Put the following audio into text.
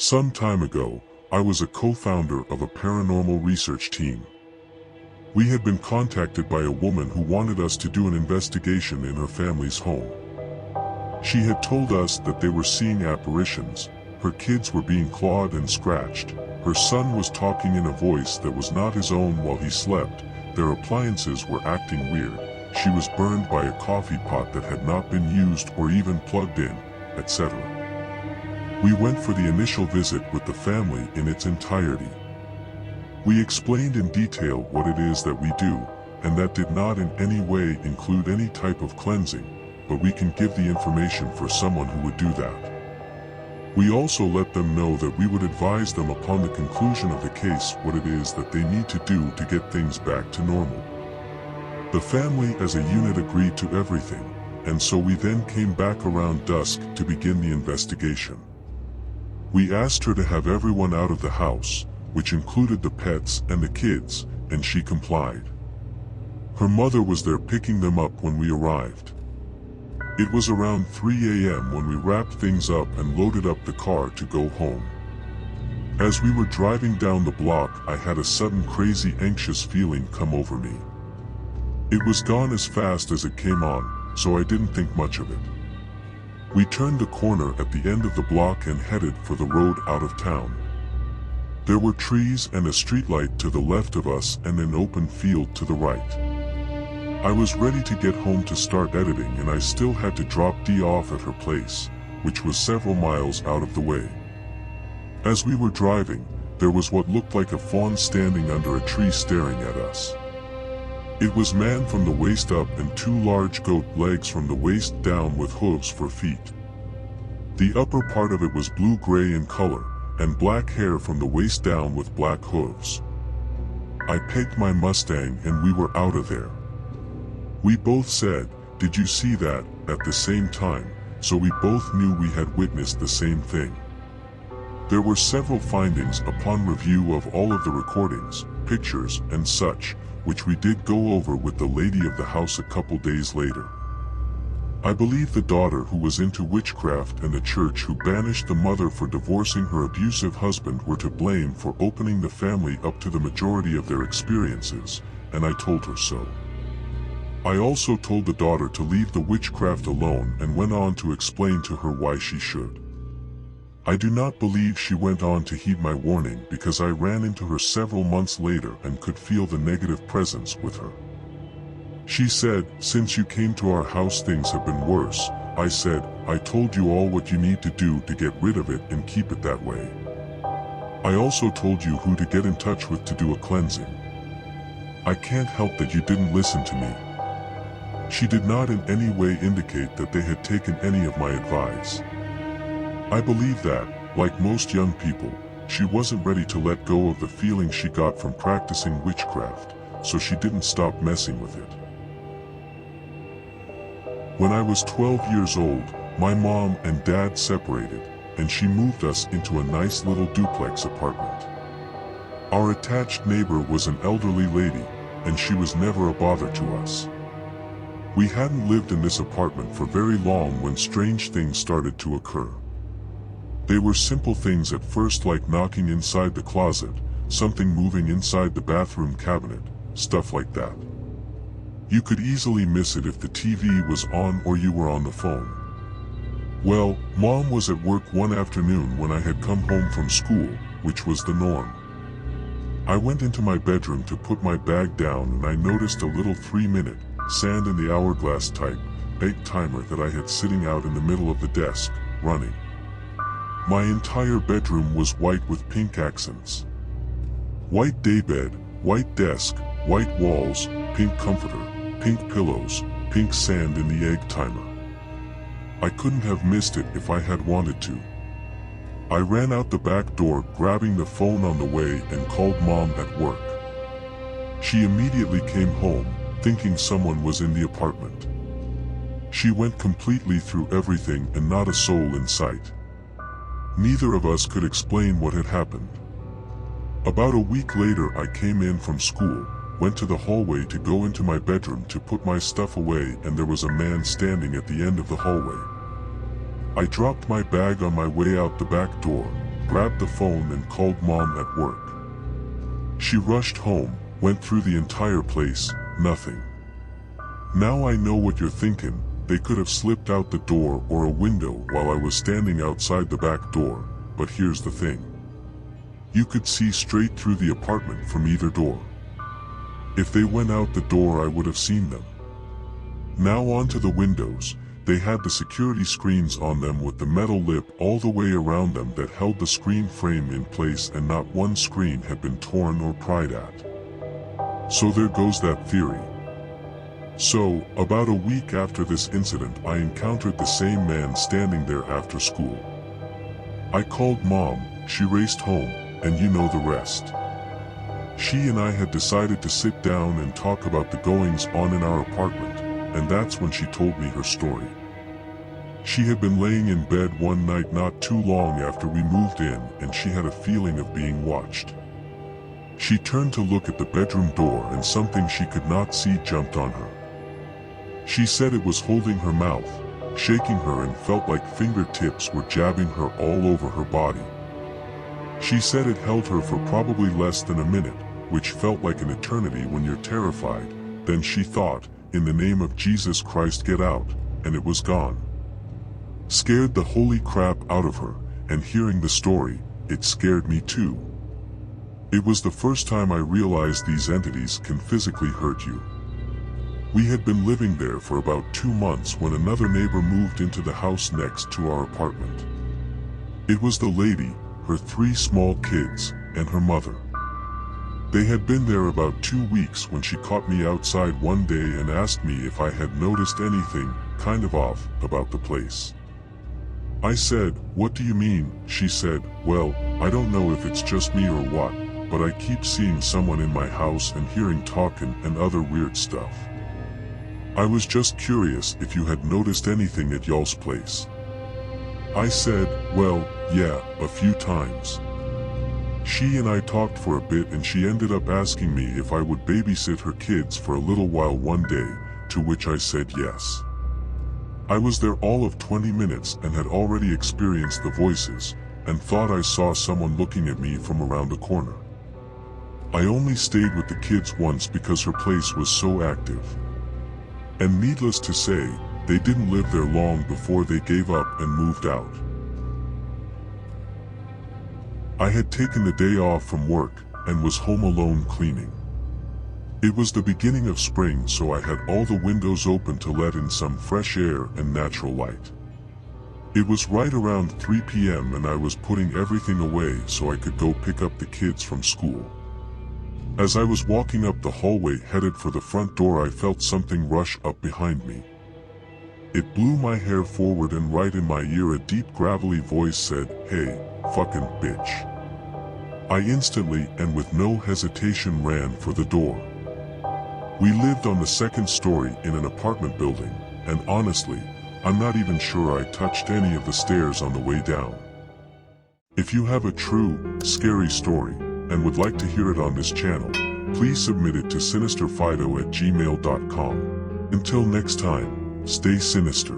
Some time ago, I was a co-founder of a paranormal research team. We had been contacted by a woman who wanted us to do an investigation in her family's home. She had told us that they were seeing apparitions, her kids were being clawed and scratched, her son was talking in a voice that was not his own while he slept, their appliances were acting weird, she was burned by a coffee pot that had not been used or even plugged in, etc. We went for the initial visit with the family in its entirety. We explained in detail what it is that we do, and that did not in any way include any type of cleansing, but we can give the information for someone who would do that. We also let them know that we would advise them upon the conclusion of the case what it is that they need to do to get things back to normal. The family as a unit agreed to everything, and so we then came back around dusk to begin the investigation. We asked her to have everyone out of the house, which included the pets and the kids, and she complied. Her mother was there picking them up when we arrived. It was around 3 a.m. when we wrapped things up and loaded up the car to go home. As we were driving down the block, I had a sudden crazy anxious feeling come over me. It was gone as fast as it came on, so I didn't think much of it. We turned the corner at the end of the block and headed for the road out of town. There were trees and a streetlight to the left of us and an open field to the right. I was ready to get home to start editing, and I still had to drop Dee off at her place, which was several miles out of the way. As we were driving, there was what looked like a fawn standing under a tree staring at us. It was man from the waist up and two large goat legs from the waist down with hooves for feet. The upper part of it was blue-gray in color, and black hair from the waist down with black hooves. I pegged my Mustang and we were out of there. We both said, "Did you see that?" at the same time, so we both knew we had witnessed the same thing. There were several findings upon review of all of the recordings, pictures, and such, which we did go over with the lady of the house a couple days later. I believe the daughter who was into witchcraft and the church who banished the mother for divorcing her abusive husband were to blame for opening the family up to the majority of their experiences, and I told her so. I also told the daughter to leave the witchcraft alone and went on to explain to her why she should. I do not believe she went on to heed my warning because I ran into her several months later and could feel the negative presence with her. She said, "Since you came to our house things have been worse." I said, "I told you all what you need to do to get rid of it and keep it that way. I also told you who to get in touch with to do a cleansing. I can't help that you didn't listen to me." She did not in any way indicate that they had taken any of my advice. I believe that, like most young people, she wasn't ready to let go of the feeling she got from practicing witchcraft, so she didn't stop messing with it. When I was 12 years old, my mom and dad separated, and she moved us into a nice little duplex apartment. Our attached neighbor was an elderly lady, and she was never a bother to us. We hadn't lived in this apartment for very long when strange things started to occur. They were simple things at first, like knocking inside the closet, something moving inside the bathroom cabinet, stuff like that. You could easily miss it if the TV was on or you were on the phone. Well, Mom was at work one afternoon when I had come home from school, which was the norm. I went into my bedroom to put my bag down and I noticed a little 3-minute, sand in the hourglass type, egg timer that I had sitting out in the middle of the desk, running. My entire bedroom was white with pink accents. White daybed, white desk, white walls, pink comforter, pink pillows, pink sand in the egg timer. I couldn't have missed it if I had wanted to. I ran out the back door, grabbing the phone on the way, and called Mom at work. She immediately came home, thinking someone was in the apartment. She went completely through everything and not a soul in sight. Neither of us could explain what had happened. About a week later I came in from school, went to the hallway to go into my bedroom to put my stuff away, and there was a man standing at the end of the hallway. I dropped my bag on my way out the back door, grabbed the phone and called Mom at work. She rushed home, went through the entire place, nothing. Now I know what you're thinking, they could have slipped out the door or a window while I was standing outside the back door, but here's the thing. You could see straight through the apartment from either door. If they went out the door I would have seen them. Now onto the windows, they had the security screens on them with the metal lip all the way around them that held the screen frame in place, and not one screen had been torn or pried at. So there goes that theory. So, about a week after this incident I encountered the same man standing there after school. I called Mom, she raced home, and you know the rest. She and I had decided to sit down and talk about the goings on in our apartment, and that's when she told me her story. She had been laying in bed one night not too long after we moved in, and she had a feeling of being watched. She turned to look at the bedroom door and something she could not see jumped on her. She said it was holding her mouth, shaking her, and felt like fingertips were jabbing her all over her body. She said it held her for probably less than a minute, which felt like an eternity when you're terrified. Then she thought, in the name of Jesus Christ, get out, and it was gone. Scared the holy crap out of her, and hearing the story, it scared me too. It was the first time I realized these entities can physically hurt you. We had been living there for about 2 months when another neighbor moved into the house next to our apartment. It was the lady, her 3 small kids, and her mother. They had been there about 2 weeks when she caught me outside one day and asked me if I had noticed anything kind of off about the place. I said, "What do you mean?" She said, "Well, I don't know if it's just me or what, but I keep seeing someone in my house and hearing talking and other weird stuff. I was just curious if you had noticed anything at y'all's place." I said, "Well, yeah, a few times." She and I talked for a bit and she ended up asking me if I would babysit her kids for a little while one day, to which I said yes. I was there all of 20 minutes and had already experienced the voices, and thought I saw someone looking at me from around the corner. I only stayed with the kids once because her place was so active. And needless to say, they didn't live there long before they gave up and moved out. I had taken the day off from work, and was home alone cleaning. It was the beginning of spring, so I had all the windows open to let in some fresh air and natural light. It was right around 3 p.m. and I was putting everything away so I could go pick up the kids from school. As I was walking up the hallway headed for the front door, I felt something rush up behind me. It blew my hair forward, and right in my ear a deep gravelly voice said, "Hey, fucking bitch." I instantly and with no hesitation ran for the door. We lived on the 2nd story in an apartment building, and honestly, I'm not even sure I touched any of the stairs on the way down. If you have a true, scary story, and would like to hear it on this channel, please submit it to SinisterFido@gmail.com. Until next time, stay sinister.